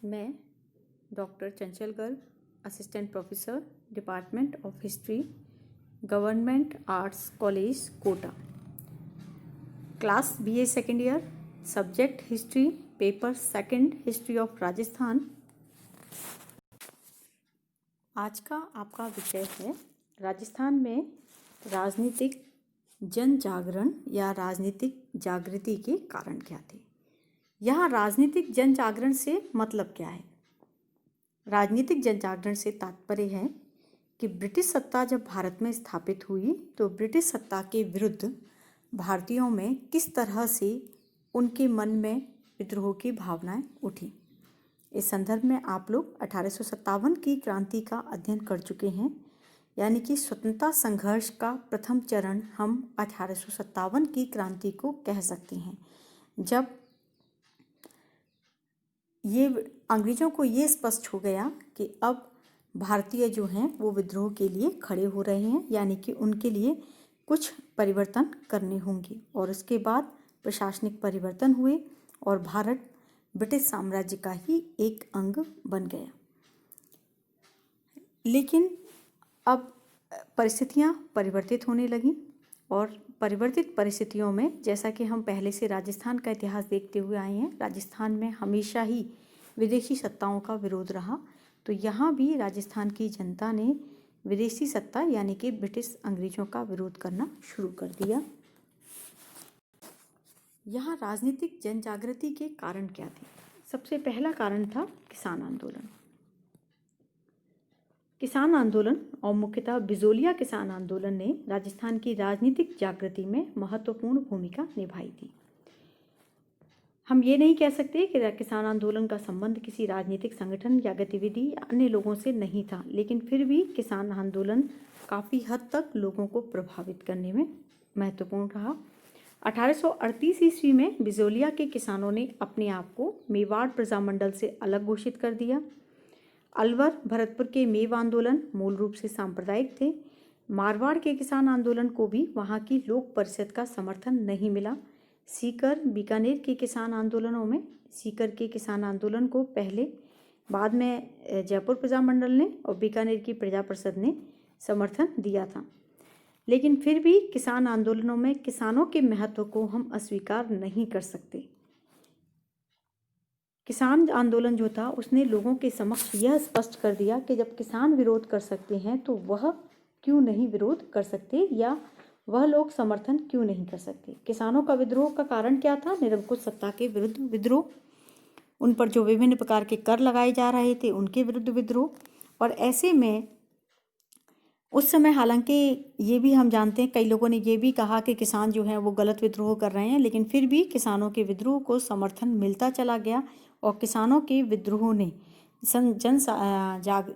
मैं doctor Chanchal Garg, assistant professor, department of history, government arts college Kota, class BA second year, subject history, paper second, history of Rajasthan. आज का आपका विषय है राजस्थान में राजनीतिक जन जागरण या राजनीतिक जागृति के कारण क्या थे। यहाँ राजनीतिक जन जागरण से मतलब क्या है? राजनीतिक जन जागरण से तात्पर्य है कि ब्रिटिश सत्ता जब भारत में स्थापित हुई तो ब्रिटिश सत्ता के विरुद्ध भारतीयों में किस तरह से उनके मन में विद्रोह की भावनाएं उठी। इस संदर्भ में आप लोग 1857 की क्रांति का अध्ययन कर चुके हैं, यानी कि स्वतंत्रता संघर्ष का प्रथम चरण हम 1857 की क्रांति को कह सकते हैं, जब ये अंग्रेज़ों को ये स्पष्ट हो गया कि अब भारतीय जो हैं वो विद्रोह के लिए खड़े हो रहे हैं, यानी कि उनके लिए कुछ परिवर्तन करने होंगे। और उसके बाद प्रशासनिक परिवर्तन हुए और भारत ब्रिटिश साम्राज्य का ही एक अंग बन गया। लेकिन अब परिस्थितियां परिवर्तित होने लगीं और परिवर्तित परिस्थितियों में, जैसा कि हम पहले से राजस्थान का इतिहास देखते हुए आए हैं, राजस्थान में हमेशा ही विदेशी सत्ताओं का विरोध रहा। तो यहाँ भी राजस्थान की जनता ने विदेशी सत्ता यानी कि ब्रिटिश अंग्रेजों का विरोध करना शुरू कर दिया। यहाँ राजनीतिक जन जागृति के कारण क्या थे? सबसे पहला कारण था किसान आंदोलन। किसान आंदोलन और मुख्यतः बिजोलिया किसान आंदोलन ने राजस्थान की राजनीतिक जागृति में महत्वपूर्ण भूमिका निभाई थी। हम ये नहीं कह सकते कि किसान आंदोलन का संबंध किसी राजनीतिक संगठन या गतिविधि या अन्य लोगों से नहीं था, लेकिन फिर भी किसान आंदोलन काफ़ी हद तक लोगों को प्रभावित करने में महत्वपूर्ण रहा। 1838 ईस्वी में बिजोलिया के किसानों ने अपने आप को मेवाड़ प्रजामंडल से अलग घोषित कर दिया। अलवर, भरतपुर के मेव आंदोलन मूल रूप से सांप्रदायिक थे। मारवाड़ के किसान आंदोलन को भी वहाँ की लोक परिषद का समर्थन नहीं मिला। सीकर, बीकानेर के किसान आंदोलनों में सीकर के किसान आंदोलन को पहले, बाद में जयपुर प्रजामंडल ने और बीकानेर की प्रजा परिषद ने समर्थन दिया था। लेकिन फिर भी किसान आंदोलनों में किसानों के महत्व को हम अस्वीकार नहीं कर सकते। किसान आंदोलन जो था उसने लोगों के समक्ष यह स्पष्ट कर दिया कि जब किसान विरोध कर सकते हैं तो वह क्यों नहीं विरोध कर सकते, या वह लोग समर्थन क्यों नहीं कर सकते। किसानों का विद्रोह का कारण क्या था? निरंकुश सत्ता के विरुद्ध विद्रोह, उन पर जो विभिन्न प्रकार के कर लगाए जा रहे थे उनके विरुद्ध विद्रोह। और ऐसे में उस समय, हालांकि ये भी हम जानते हैं, कई लोगों ने ये भी कहा कि किसान जो हैं वो गलत विद्रोह कर रहे हैं, लेकिन फिर भी किसानों के विद्रोह को समर्थन मिलता चला गया और किसानों के विद्रोह ने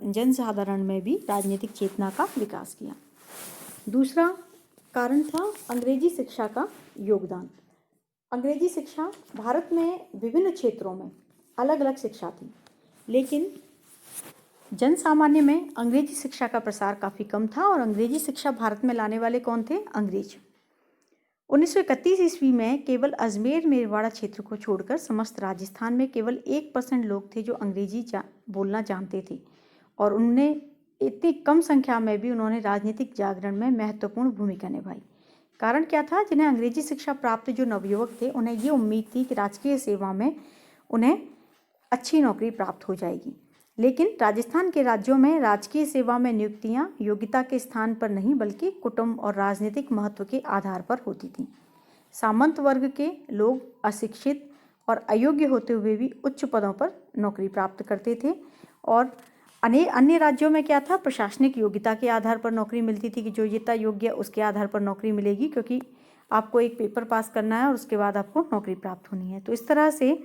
जनसाधारण में भी राजनीतिक चेतना का विकास किया। दूसरा कारण था अंग्रेजी शिक्षा का योगदान। अंग्रेजी शिक्षा, भारत में विभिन्न क्षेत्रों में अलग अलग शिक्षा थी, लेकिन जन सामान्य में अंग्रेजी शिक्षा का प्रसार काफ़ी कम था। और अंग्रेजी शिक्षा भारत में लाने वाले कौन थे? अंग्रेज। 1931 ईस्वी में केवल अजमेर मेरवाड़ा क्षेत्र को छोड़कर समस्त राजस्थान में केवल 1% लोग थे जो अंग्रेजी बोलना जानते थे, और उनने इतनी कम संख्या में भी उन्होंने राजनीतिक जागरण में महत्वपूर्ण भूमिका निभाई। कारण क्या था? जिन्हें अंग्रेजी शिक्षा प्राप्त जो नवयुवक थे उन्हें ये उम्मीद थी कि राजकीय सेवा में उन्हें अच्छी नौकरी प्राप्त हो जाएगी। लेकिन राजस्थान के राज्यों में राजकीय सेवा में नियुक्तियां योग्यता के स्थान पर नहीं बल्कि कुटुंब और राजनीतिक महत्व के आधार पर होती थीं। सामंत वर्ग के लोग अशिक्षित और अयोग्य होते हुए भी उच्च पदों पर नौकरी प्राप्त करते थे। और अन्य राज्यों में क्या था? प्रशासनिक योग्यता के आधार पर नौकरी मिलती थी कि जो जितना योग्य उसके आधार पर नौकरी मिलेगी, क्योंकि आपको एक पेपर पास करना है और उसके बाद आपको नौकरी प्राप्त होनी है। तो इस तरह से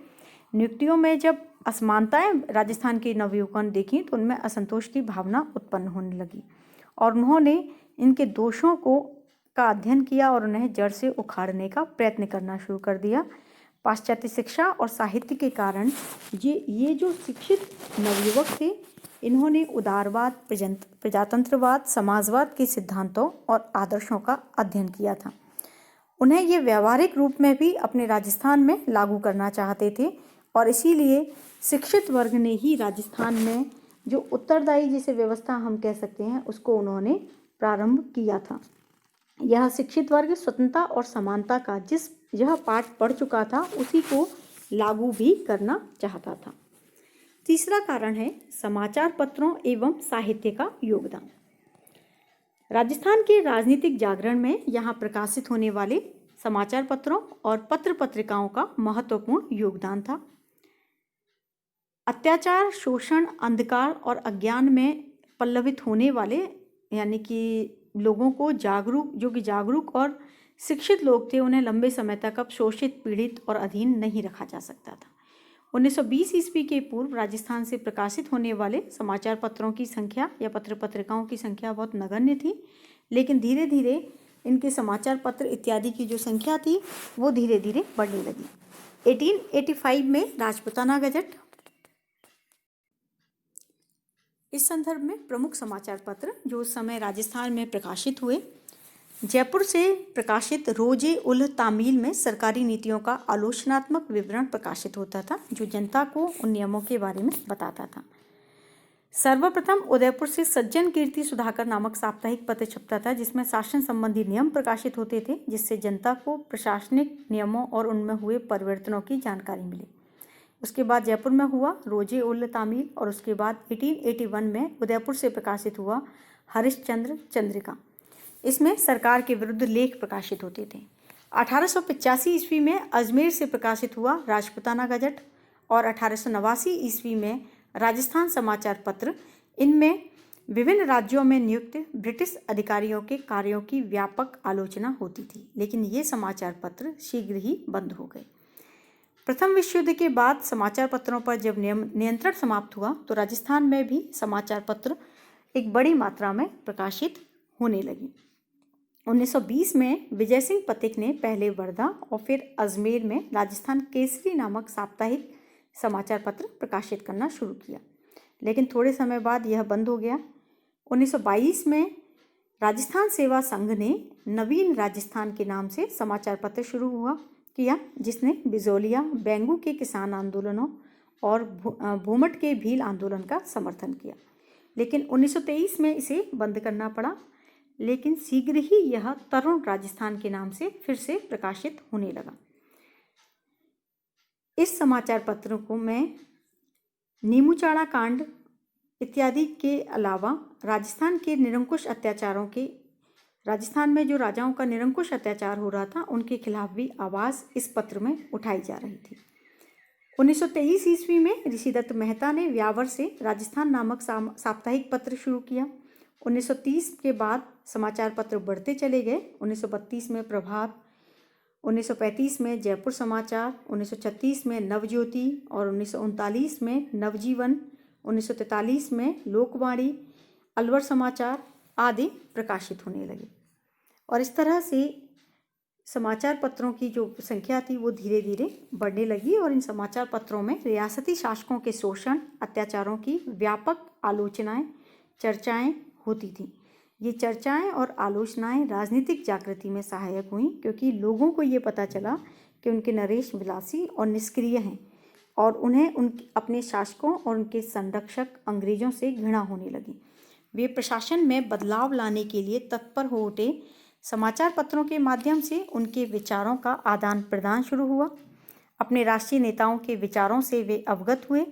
नियुक्तियों में जब असमानताएं राजस्थान के नवयुवकों ने देखी तो उनमें असंतोष की भावना उत्पन्न होने लगी और उन्होंने इनके दोषों का अध्ययन किया और उन्हें जड़ से उखाड़ने का प्रयत्न करना शुरू कर दिया। पाश्चात्य शिक्षा और साहित्य के कारण ये जो शिक्षित नवयुवक थे, इन्होंने उदारवाद, प्रजातंत्रवाद, समाजवाद के सिद्धांतों और आदर्शों का अध्ययन किया था। उन्हें ये व्यावहारिक रूप में भी अपने राजस्थान में लागू करना चाहते थे और इसीलिए शिक्षित वर्ग ने ही राजस्थान में जो उत्तरदायी जिसे व्यवस्था हम कह सकते हैं उसको उन्होंने प्रारंभ किया था। यह शिक्षित वर्ग स्वतंत्रता और समानता का जिस यह पाठ पढ़ चुका था उसी को लागू भी करना चाहता था। तीसरा कारण है समाचार पत्रों एवं साहित्य का योगदान। राजस्थान के राजनीतिक जागरण में यहाँ प्रकाशित होने वाले समाचार पत्रों और पत्र पत्रिकाओं का महत्वपूर्ण योगदान था। अत्याचार, शोषण, अंधकार और अज्ञान में पल्लवित होने वाले यानी कि लोगों को जागरूक और शिक्षित लोग थे, उन्हें लंबे समय तक अब शोषित, पीड़ित और अधीन नहीं रखा जा सकता था। 1920 ईस्वी के पूर्व राजस्थान से प्रकाशित होने वाले समाचार पत्रों की संख्या या पत्र पत्रिकाओं की संख्या बहुत नगण्य थी, लेकिन धीरे धीरे इनके समाचार पत्र इत्यादि की जो संख्या थी वो धीरे धीरे बढ़ने लगी। 1885 में राजपूताना गजट। इस संदर्भ में प्रमुख समाचार पत्र जो उस समय राजस्थान में प्रकाशित हुए, जयपुर से प्रकाशित रोजे उल तामील में सरकारी नीतियों का आलोचनात्मक विवरण प्रकाशित होता था जो जनता को उन नियमों के बारे में बताता था। सर्वप्रथम उदयपुर से सज्जन कीर्ति सुधाकर नामक साप्ताहिक पत्र छपता था जिसमें शासन संबंधी नियम प्रकाशित होते थे, जिससे जनता को प्रशासनिक नियमों और उनमें हुए परिवर्तनों की जानकारी मिली। उसके बाद जयपुर में हुआ रोजे उल तामील और उसके बाद 1881 में उदयपुर से प्रकाशित हुआ हरिश्चंद्र चंद्रिका। इसमें सरकार के विरुद्ध लेख प्रकाशित होते थे। 1885 ईस्वी में अजमेर से प्रकाशित हुआ राजपूताना गजट और 1889 ईस्वी में राजस्थान समाचार पत्र। इनमें विभिन्न राज्यों में नियुक्त ब्रिटिश अधिकारियों के कार्यों की व्यापक आलोचना होती थी, लेकिन ये समाचार पत्र शीघ्र ही बंद हो गए। प्रथम विश्व युद्ध के बाद समाचार पत्रों पर जब नियंत्रण समाप्त हुआ तो राजस्थान में भी समाचार पत्र एक बड़ी मात्रा में प्रकाशित होने लगी। 1920 में विजय सिंह पथिक ने पहले वर्धा और फिर अजमेर में राजस्थान केसरी नामक साप्ताहिक समाचार पत्र प्रकाशित करना शुरू किया, लेकिन थोड़े समय बाद यह बंद हो गया। 1922 में राजस्थान सेवा संघ ने नवीन राजस्थान के नाम से समाचार पत्र शुरू किया, जिसने बिजोलिया, बेंगू के किसान आंदोलनों और भूमट के भील आंदोलन का समर्थन किया, लेकिन 1923 में इसे बंद करना पड़ा। लेकिन शीघ्र ही यह तरुण राजस्थान के नाम से फिर से प्रकाशित होने लगा। इस समाचार पत्रों को में नीमूचाड़ा कांड इत्यादि के अलावा राजस्थान में जो राजाओं का निरंकुश अत्याचार हो रहा था उनके खिलाफ भी आवाज़ इस पत्र में उठाई जा रही थी। 1923 ईस्वी में ऋषिदत्त मेहता ने व्यावर से राजस्थान नामक साप्ताहिक पत्र शुरू किया। 1930 के बाद समाचार पत्र बढ़ते चले गए। 1932 में प्रभात, 1935 में जयपुर समाचार, 1936 में नवज्योति और 1939 में नवजीवन, 1943 में लोकवाणी, अलवर समाचार आदि प्रकाशित होने लगे। और इस तरह से समाचार पत्रों की जो संख्या थी वो धीरे धीरे बढ़ने लगी और इन समाचार पत्रों में रियासती शासकों के शोषण, अत्याचारों की व्यापक आलोचनाएं, चर्चाएं होती थीं। ये चर्चाएं और आलोचनाएं राजनीतिक जागृति में सहायक हुई, क्योंकि लोगों को ये पता चला कि उनके नरेश विलासी और निष्क्रिय हैं और उन्हें अपने शासकों और उनके संरक्षक अंग्रेजों से घृणा होने लगी। वे प्रशासन में बदलाव लाने के लिए तत्पर हो उठे। समाचार पत्रों के माध्यम से उनके विचारों का आदान प्रदान शुरू हुआ। अपने राष्ट्रीय नेताओं के विचारों से वे अवगत हुए।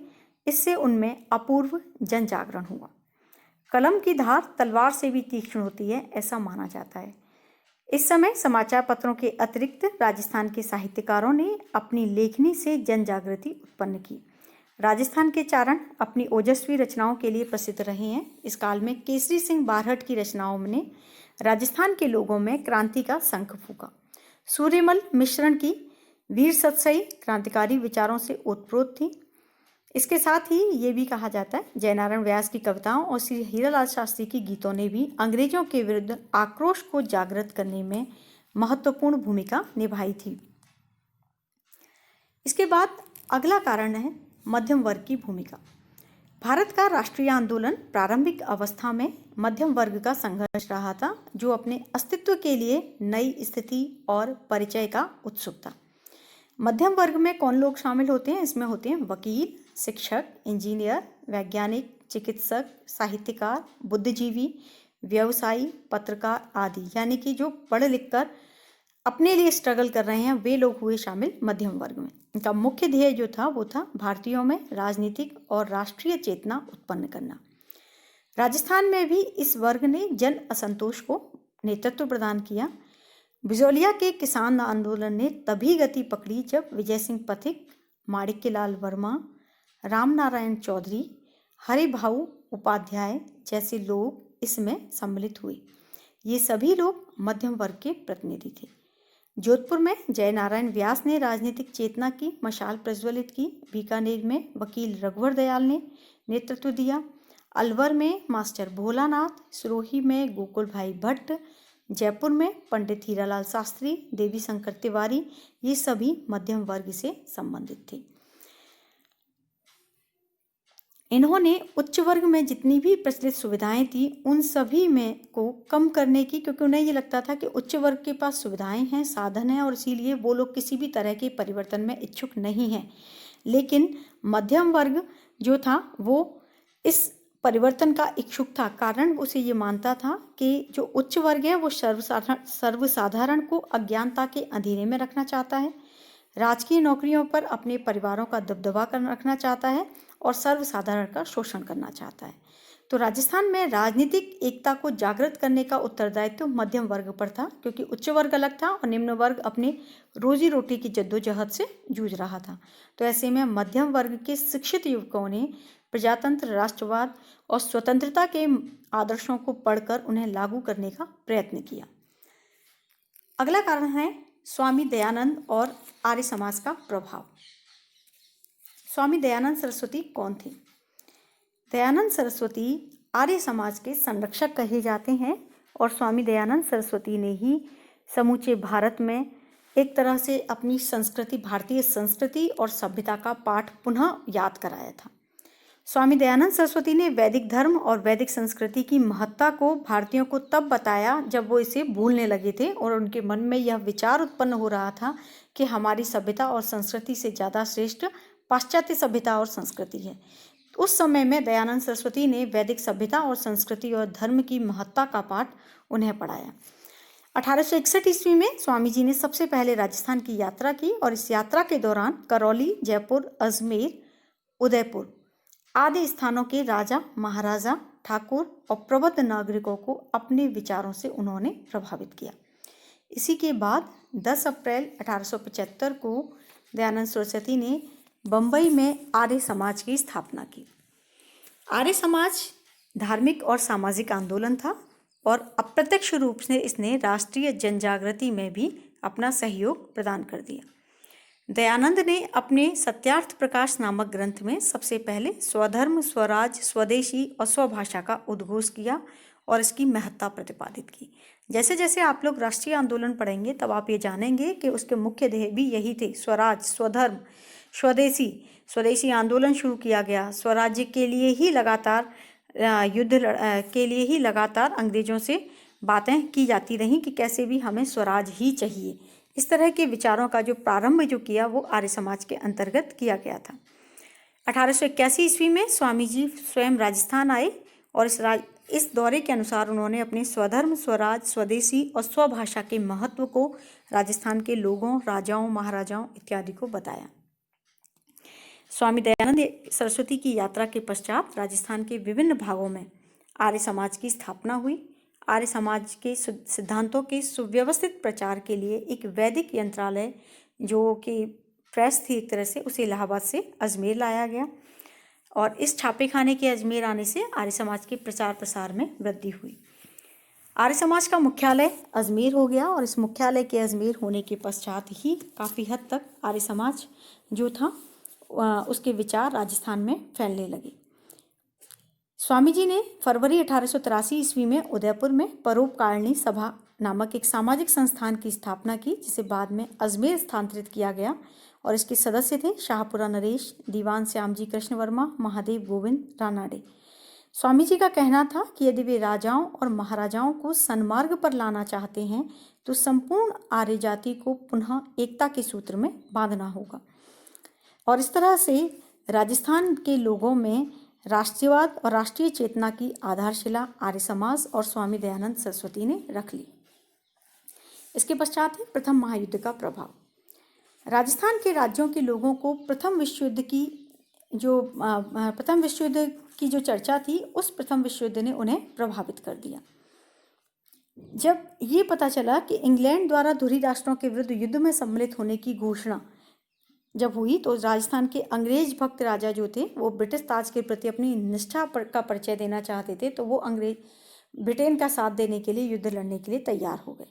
इससे उनमें अपूर्व जन जागरण हुआ। कलम की धार तलवार से भी तीक्ष्ण होती है, ऐसा माना जाता है। इस समय समाचार पत्रों के अतिरिक्त राजस्थान के साहित्यकारों ने अपनी लेखनी से जन जागृति उत्पन्न की। राजस्थान के चारण अपनी ओजस्वी रचनाओं के लिए प्रसिद्ध रहे हैं। इस काल में केसरी सिंह बारहट की रचनाओं ने राजस्थान के लोगों में क्रांति का शंख फूंका। सूर्यमल मिश्रण की वीर सतसई क्रांतिकारी विचारों से ओतप्रोत थी। इसके साथ ही ये भी कहा जाता है जयनारायण व्यास की कविताओं और श्री हीरालाल शास्त्री की गीतों ने भी अंग्रेजों के विरुद्ध आक्रोश को जागृत करने में महत्वपूर्ण भूमिका निभाई थी। इसके बाद अगला कारण है मध्यम वर्ग की भूमिका। भारत का राष्ट्रीय आंदोलन प्रारंभिक अवस्था में मध्यम वर्ग का संघर्ष रहा था, जो अपने अस्तित्व के लिए नई स्थिति और परिचय का उत्सुक था। मध्यम वर्ग में कौन लोग शामिल होते हैं? इसमें होते हैं वकील, शिक्षक, इंजीनियर, वैज्ञानिक, चिकित्सक, साहित्यकार, बुद्धिजीवी, व्यवसायी, पत्रकार आदि। यानी कि जो पढ़ लिख कर अपने लिए स्ट्रगल कर रहे हैं वे लोग हुए शामिल मध्यम वर्ग में। इनका मुख्य ध्येय जो था वो था भारतीयों में राजनीतिक और राष्ट्रीय चेतना उत्पन्न करना। राजस्थान में भी इस वर्ग ने जन असंतोष को नेतृत्व प्रदान किया। बिजौलिया के किसान आंदोलन ने तभी गति पकड़ी जब विजय सिंह पथिक, माणिक्यलाल वर्मा, रामनारायण चौधरी, हरिभाऊ उपाध्याय जैसे लोग इसमें सम्मिलित हुए। ये सभी लोग मध्यम वर्ग के प्रतिनिधि थे। जोधपुर में जयनारायण व्यास ने राजनीतिक चेतना की मशाल प्रज्वलित की। बीकानेर में वकील रघुवर दयाल ने नेतृत्व दिया। अलवर में मास्टर भोलानाथ, सिरोही में गोकुल भाई भट्ट, जयपुर में पंडित हीरालाल शास्त्री, देवी शंकर तिवारी, ये सभी मध्यम वर्ग से संबंधित थे। इन्होंने उच्च वर्ग में जितनी भी प्रचलित सुविधाएं थी उन सभी में को कम करने की, क्योंकि उन्हें ये लगता था कि उच्च वर्ग के पास सुविधाएं हैं, साधन हैं और इसीलिए वो लोग किसी भी तरह के परिवर्तन में इच्छुक नहीं हैं। लेकिन मध्यम वर्ग जो था वो इस परिवर्तन का इच्छुक था। कारण उसे ये मानता था कि जो उच्च वर्ग है वो सर्वसाधारण को अज्ञानता के अंधेरे में रखना चाहता है, राजकीय नौकरियों पर अपने परिवारों का दबदबा रखना चाहता है और सर्वसाधारण का शोषण करना चाहता है। तो राजस्थान में राजनीतिक एकता को जागृत करने का उत्तरदायित्व मध्यम वर्ग पर था, क्योंकि उच्च वर्ग अलग था और निम्न वर्ग अपने रोजी रोटी की जद्दोजहद से जूझ रहा था। तो ऐसे में मध्यम वर्ग के शिक्षित युवकों ने प्रजातंत्र, राष्ट्रवाद और स्वतंत्रता के आदर्शों को पढ़कर उन्हें लागू करने का प्रयत्न किया। अगला कारण है स्वामी दयानंद और आर्य समाज का प्रभाव। स्वामी दयानंद सरस्वती कौन थे? दयानंद सरस्वती आर्य समाज के संरक्षक कहे जाते हैं और स्वामी दयानंद सरस्वती ने ही समूचे भारत में एक तरह से अपनी संस्कृति, भारतीय संस्कृति और सभ्यता का पाठ पुनः याद कराया था। स्वामी दयानंद सरस्वती ने वैदिक धर्म और वैदिक संस्कृति की महत्ता को भारतीयों को तब बताया जब वो इसे भूलने लगे थे और उनके मन में यह विचार उत्पन्न हो रहा था कि हमारी सभ्यता और संस्कृति से ज़्यादा श्रेष्ठ पाश्चात्य सभ्यता और संस्कृति है। उस समय में दयानंद सरस्वती ने वैदिक सभ्यता और संस्कृति और धर्म की महत्ता का पाठ उन्हें पढ़ाया। 1861 ईस्वी में स्वामी जी ने सबसे पहले राजस्थान की यात्रा की और इस यात्रा के दौरान करौली, जयपुर, अजमेर, उदयपुर आदि स्थानों के राजा, महाराजा, ठाकुर और प्रबुद्ध नागरिकों को अपने विचारों से उन्होंने प्रभावित किया। इसी के बाद 10 अप्रैल 1875 को दयानंद सरस्वती ने बम्बई में आर्य समाज की स्थापना की। आर्य समाज धार्मिक और सामाजिक आंदोलन था और अप्रत्यक्ष रूप से इसने राष्ट्रीय जनजागृति में भी अपना सहयोग प्रदान कर दिया। दयानंद ने अपने सत्यार्थ प्रकाश नामक ग्रंथ में सबसे पहले स्वधर्म, स्वराज, स्वदेशी और स्वभाषा का उद्घोष किया और इसकी महत्ता प्रतिपादित की। जैसे जैसे आप लोग राष्ट्रीय आंदोलन पढ़ेंगे तब आप ये जानेंगे कि उसके मुख्य ध्येय भी यही थे। स्वराज, स्वधर्म, स्वदेशी आंदोलन शुरू किया गया। स्वराज्य के लिए ही लगातार के लिए ही लगातार अंग्रेजों से बातें की जाती रहीं कि कैसे भी हमें स्वराज ही चाहिए। इस तरह के विचारों का जो प्रारंभ जो किया वो आर्य समाज के अंतर्गत किया गया था। 1881 ईस्वी में स्वामी जी स्वयं राजस्थान आए और इस दौरे के अनुसार उन्होंने अपने स्वधर्म, स्वराज, स्वदेशी और स्वभाषा के महत्व को राजस्थान के लोगों, राजाओं, महाराजाओं इत्यादि को बताया। स्वामी दयानंद सरस्वती की यात्रा के पश्चात राजस्थान के विभिन्न भागों में आर्य समाज की स्थापना हुई। आर्य समाज के सिद्धांतों के सुव्यवस्थित प्रचार के लिए एक वैदिक यंत्रालय जो कि प्रेस थी एक तरह से, उसे इलाहाबाद से अजमेर लाया गया और इस छापेखाने के अजमेर आने से आर्य समाज के प्रचार प्रसार में वृद्धि हुई। आर्य समाज का मुख्यालय अजमेर हो गया और इस मुख्यालय के अजमेर होने के पश्चात ही काफ़ी हद तक आर्य समाज जो था उसके विचार राजस्थान में फैलने लगे। स्वामी जी ने फरवरी 1883 ईस्वी में उदयपुर में परोपकारिणी सभा नामक एक सामाजिक संस्थान की स्थापना की, जिसे बाद में अजमेर स्थानांतरित किया गया और इसके सदस्य थे शाहपुरा नरेश, दीवान श्यामजी कृष्ण वर्मा, महादेव गोविंद रानाडे। स्वामी जी का कहना था कि यदि वे राजाओं और महाराजाओं को सन्मार्ग पर लाना चाहते हैं तो संपूर्ण आर्य जाति को पुनः एकता के सूत्र में बांधना होगा। और इस तरह से राजस्थान के लोगों में राष्ट्रीयवाद और राष्ट्रीय चेतना की आधारशिला आर्य समाज और स्वामी दयानंद सरस्वती ने रख ली। इसके पश्चात है प्रथम महायुद्ध का प्रभाव। राजस्थान के राज्यों के लोगों को प्रथम विश्व युद्ध की जो चर्चा थी, उस प्रथम विश्व युद्ध ने उन्हें प्रभावित कर दिया। जब ये पता चला कि इंग्लैंड द्वारा धुरी राष्ट्रों के विरुद्ध युद्ध में सम्मिलित होने की घोषणा जब हुई, तो राजस्थान के अंग्रेज भक्त राजा जो थे वो ब्रिटिश ताज के प्रति अपनी निष्ठा का परिचय देना चाहते थे, तो वो ब्रिटेन का साथ देने के लिए युद्ध लड़ने के लिए तैयार हो गए।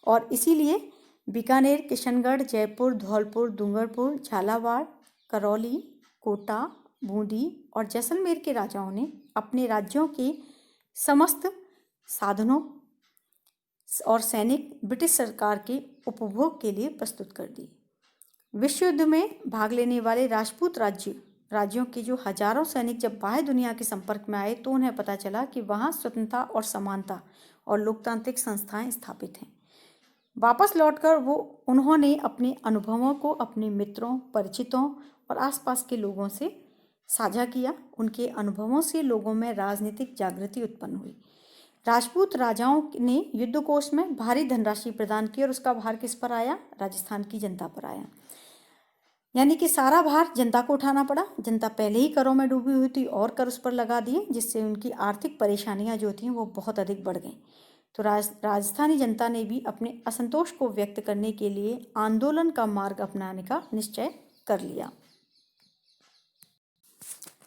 और इसीलिए बीकानेर, किशनगढ़, जयपुर, धौलपुर, डूंगरपुर, झालावाड़, करौली, कोटा, बूंदी और जैसलमेर के राजाओं ने अपने राज्यों के समस्त साधनों और सैनिक ब्रिटिश सरकार के उपभोग के लिए प्रस्तुत कर दिए। विश्व युद्ध में भाग लेने वाले राजपूत राज्यों के जो हजारों सैनिक जब बाह्य दुनिया के संपर्क में आए, तो उन्हें पता चला कि वहाँ स्वतंत्रता और समानता और लोकतांत्रिक संस्थाएं स्थापित हैं। वापस लौटकर उन्होंने अपने अनुभवों को अपने मित्रों, परिचितों और आसपास के लोगों से साझा किया। उनके अनुभवों से लोगों में राजनीतिक जागृति उत्पन्न हुई। राजपूत राजाओं ने युद्धकोष में भारी धनराशि प्रदान की और उसका भार किस पर आया? राजस्थान की जनता पर आया। यानी कि सारा भार जनता को उठाना पड़ा। जनता पहले ही करों में डूबी हुई थी और कर उस पर लगा दिए, जिससे उनकी आर्थिक परेशानियां जो थी वो बहुत अधिक बढ़ गईं। तो राजस्थानी जनता ने भी अपने असंतोष को व्यक्त करने के लिए आंदोलन का मार्ग अपनाने का निश्चय कर लिया।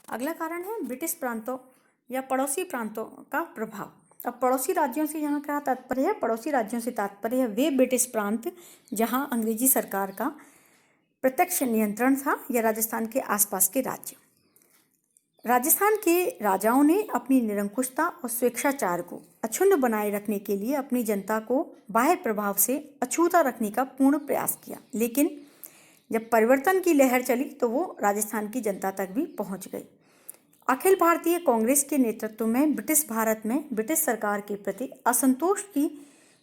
अगला कारण है ब्रिटिश प्रांतों या पड़ोसी प्रांतों का प्रभाव। अब पड़ोसी राज्यों से यहाँ क्या तात्पर्य है? पड़ोसी राज्यों से तात्पर्य है वे ब्रिटिश प्रांत जहाँ अंग्रेजी सरकार का प्रत्यक्ष नियंत्रण था, या राजस्थान के आसपास के राज्य। राजस्थान के राजाओं ने अपनी निरंकुशता और स्वेच्छाचार को अक्षुण्ण बनाए रखने के लिए अपनी जनता को बाह्य प्रभाव से अछूता रखने का पूर्ण प्रयास किया, लेकिन जब परिवर्तन की लहर चली तो वो राजस्थान की जनता तक भी पहुंच गई। अखिल भारतीय कांग्रेस के नेतृत्व में ब्रिटिश भारत में ब्रिटिश सरकार के प्रति असंतोष की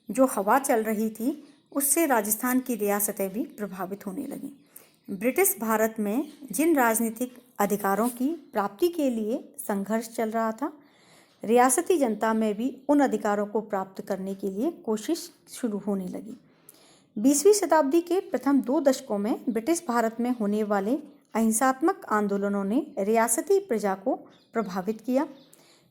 जो हवा चल रही थी, उससे राजस्थान की रियासतें भी प्रभावित होने लगीं। ब्रिटिश भारत में जिन राजनीतिक अधिकारों की प्राप्ति के लिए संघर्ष चल रहा था, रियासती जनता में भी उन अधिकारों को प्राप्त करने के लिए कोशिश शुरू होने लगी। 20वीं शताब्दी के प्रथम 2 दशकों में ब्रिटिश भारत में होने वाले अहिंसात्मक आंदोलनों ने रियासती प्रजा को प्रभावित किया।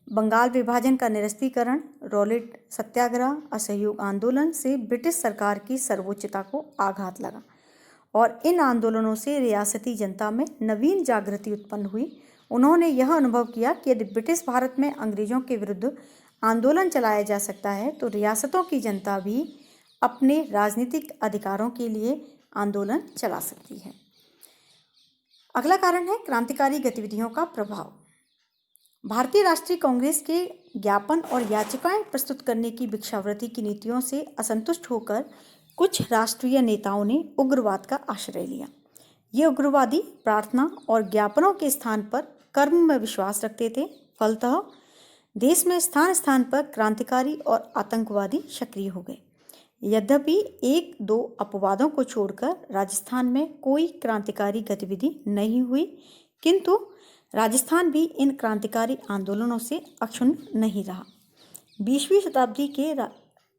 बंगाल विभाजन का निरस्तीकरण, रॉलेट सत्याग्रह, असहयोग आंदोलन से ब्रिटिश सरकार की सर्वोच्चता को आघात लगा और इन आंदोलनों से रियासती जनता में नवीन जागृति उत्पन्न हुई। उन्होंने यह अनुभव किया कि यदि ब्रिटिश भारत में अंग्रेजों के विरुद्ध आंदोलन चलाया जा सकता है, तो रियासतों की जनता भी अपने राजनीतिक अधिकारों के लिए आंदोलन चला सकती है। अगला कारण है क्रांतिकारी गतिविधियों का प्रभाव। भारतीय राष्ट्रीय कांग्रेस के ज्ञापन और याचिकाएं प्रस्तुत करने की भिक्षावृत्ति की नीतियों से असंतुष्ट होकर कुछ राष्ट्रीय नेताओं ने उग्रवाद का आश्रय लिया। ये उग्रवादी प्रार्थना और ज्ञापनों के स्थान पर कर्म में विश्वास रखते थे। फलतः देश में स्थान स्थान पर क्रांतिकारी और आतंकवादी सक्रिय हो गए। यद्यपि 1-2 अपवादों को छोड़कर राजस्थान में कोई क्रांतिकारी गतिविधि नहीं हुई, किंतु राजस्थान भी इन क्रांतिकारी आंदोलनों से अक्षुण्ण नहीं रहा। 20वीं शताब्दी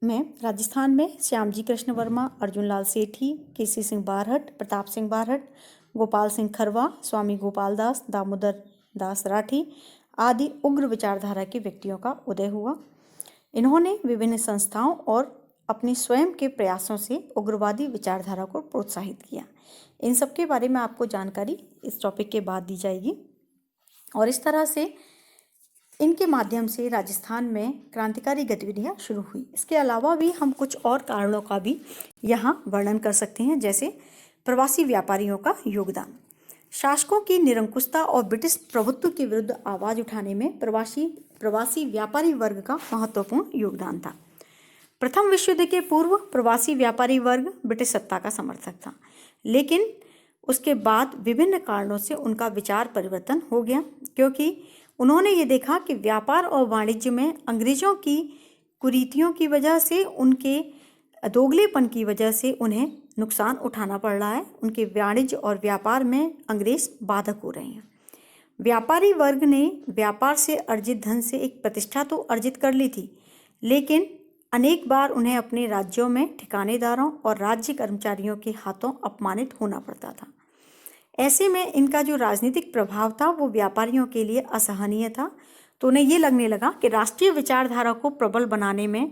में राजस्थान में श्यामजी कृष्ण वर्मा, अर्जुनलाल सेठी, केसी सिंह बारहट, प्रताप सिंह बारहट, गोपाल सिंह खरवा, स्वामी गोपाल दास, दामोदर दास राठी आदि उग्र विचारधारा के व्यक्तियों का उदय हुआ। इन्होंने विभिन्न संस्थाओं और अपने स्वयं के प्रयासों से उग्रवादी विचारधारा को प्रोत्साहित किया। इन सब के बारे में आपको जानकारी इस टॉपिक के बाद दी जाएगी। और इस तरह से इनके माध्यम से राजस्थान में क्रांतिकारी गतिविधियां शुरू हुई। इसके अलावा भी हम कुछ और कारणों का भी यहाँ वर्णन कर सकते हैं, जैसे प्रवासी व्यापारियों का योगदान। शासकों की निरंकुशता और ब्रिटिश प्रभुत्व के विरुद्ध आवाज उठाने में प्रवासी व्यापारी वर्ग का महत्वपूर्ण योगदान था। प्रथम विश्व युद्ध के पूर्व प्रवासी व्यापारी वर्ग ब्रिटिश सत्ता का समर्थक था, लेकिन उसके बाद विभिन्न कारणों से उनका विचार परिवर्तन हो गया, क्योंकि उन्होंने ये देखा कि व्यापार और वाणिज्य में अंग्रेजों की कुरीतियों की वजह से, उनके दोगलेपन की वजह से उन्हें नुकसान उठाना पड़ रहा है। उनके वाणिज्य और व्यापार में अंग्रेज बाधक हो रहे हैं। व्यापारी वर्ग ने व्यापार से अर्जित धन से एक प्रतिष्ठा तो अर्जित कर ली थी, लेकिन अनेक बार उन्हें अपने राज्यों में ठिकानेदारों और राज्य कर्मचारियों के हाथों अपमानित होना पड़ता था। ऐसे में इनका जो राजनीतिक प्रभाव था वो व्यापारियों के लिए असहनीय था। तो उन्हें ये लगने लगा कि राष्ट्रीय विचारधारा को प्रबल बनाने में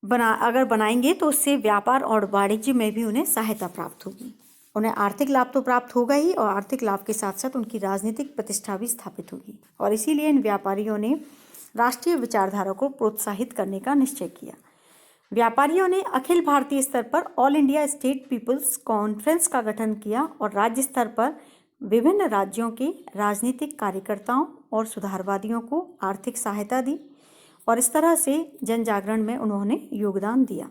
अगर बनाएंगे तो उससे व्यापार और वाणिज्य में भी उन्हें सहायता प्राप्त होगी। उन्हें आर्थिक लाभ तो प्राप्त होगा ही, और आर्थिक लाभ के साथ साथ उनकी राजनीतिक प्रतिष्ठा भी स्थापित होगी। और इसीलिए इन व्यापारियों ने राष्ट्रीय विचारधारा को प्रोत्साहित करने का निश्चय किया। व्यापारियों ने अखिल भारतीय स्तर पर all India state people's conference का गठन किया और राज्य स्तर पर विभिन्न राज्यों के राजनीतिक कार्यकर्ताओं और सुधारवादियों को आर्थिक सहायता दी, और इस तरह से जन जागरण में उन्होंने योगदान दिया।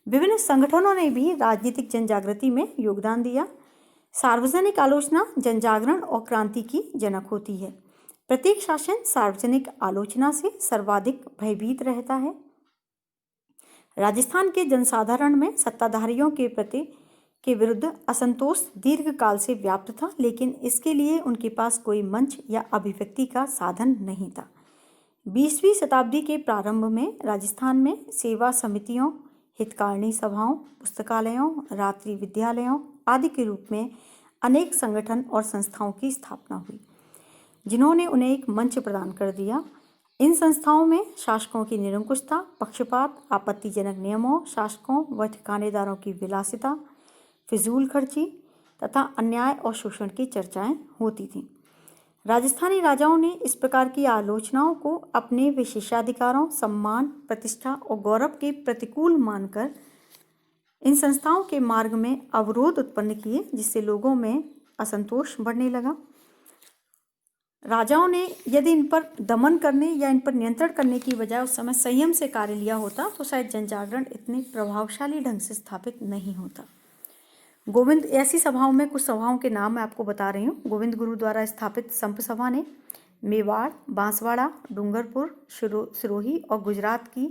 विभिन्न संगठनों ने भी राजनीतिक जन जागृति में योगदान दिया। सार्वजनिक आलोचना जन जागरण और क्रांति की जनक होती है। प्रत्येक शासन सार्वजनिक आलोचना से सर्वाधिक भयभीत रहता है। राजस्थान के जनसाधारण में सत्ताधारियों के विरुद्ध असंतोष दीर्घकाल से व्याप्त था, लेकिन इसके लिए उनके पास कोई मंच या अभिव्यक्ति का साधन नहीं था। 20वीं शताब्दी के प्रारंभ में राजस्थान में सेवा समितियों, हितकारिणी सभाओं, पुस्तकालयों, रात्रि विद्यालयों आदि के रूप में अनेक संगठन और संस्थाओं की स्थापना हुई, जिन्होंने उन्हें एक मंच प्रदान कर दिया। इन संस्थाओं में शासकों की निरंकुशता, पक्षपात, आपत्तिजनक नियमों, शासकों व ठिकानेदारों की विलासिता, फिजूल खर्ची तथा अन्याय और शोषण की चर्चाएं होती थीं। राजस्थानी राजाओं ने इस प्रकार की आलोचनाओं को अपने विशेषाधिकारों, सम्मान, प्रतिष्ठा और गौरव के प्रतिकूल मानकर इन संस्थाओं के मार्ग में अवरोध उत्पन्न किए, जिससे लोगों में असंतोष बढ़ने लगा। राजाओं ने यदि इन पर दमन करने या इन पर नियंत्रण करने की बजाय उस समय संयम से कार्य लिया होता तो शायद जनजागरण इतने प्रभावशाली ढंग से स्थापित नहीं होता। गोविंद, ऐसी सभाओं में कुछ सभाओं के नाम मैं आपको बता रही हूँ। गोविंद गुरु द्वारा स्थापित संप सभा ने मेवाड़, बांसवाड़ा, डूंगरपुर, सिरोही और गुजरात की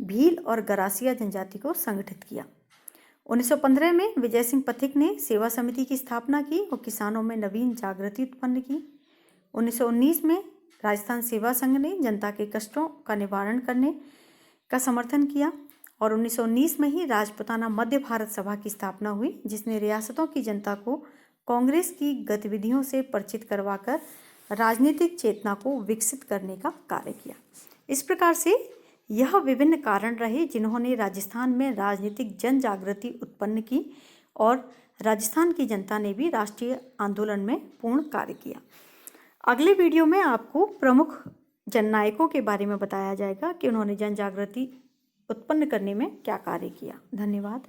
भील और गरासिया जनजाति को संगठित किया। 1915 में विजय सिंह पथिक ने सेवा समिति की स्थापना की और किसानों में नवीन जागृति उत्पन्न की। 1919 में राजस्थान सेवा संघ ने जनता के कष्टों का निवारण करने का समर्थन किया और 1919 में ही राजपुताना मध्य भारत सभा की स्थापना हुई, जिसने रियासतों की जनता को कांग्रेस की गतिविधियों से परिचित करवाकर राजनीतिक चेतना को विकसित करने का कार्य किया। इस प्रकार से यह विभिन्न कारण रहे जिन्होंने राजस्थान में राजनीतिक जन जागृति उत्पन्न की और राजस्थान की जनता ने भी राष्ट्रीय आंदोलन में पूर्ण कार्य किया। अगले वीडियो में आपको प्रमुख जननायकों के बारे में बताया जाएगा कि उन्होंने जन जागृति उत्पन्न करने में क्या कार्य किया। धन्यवाद।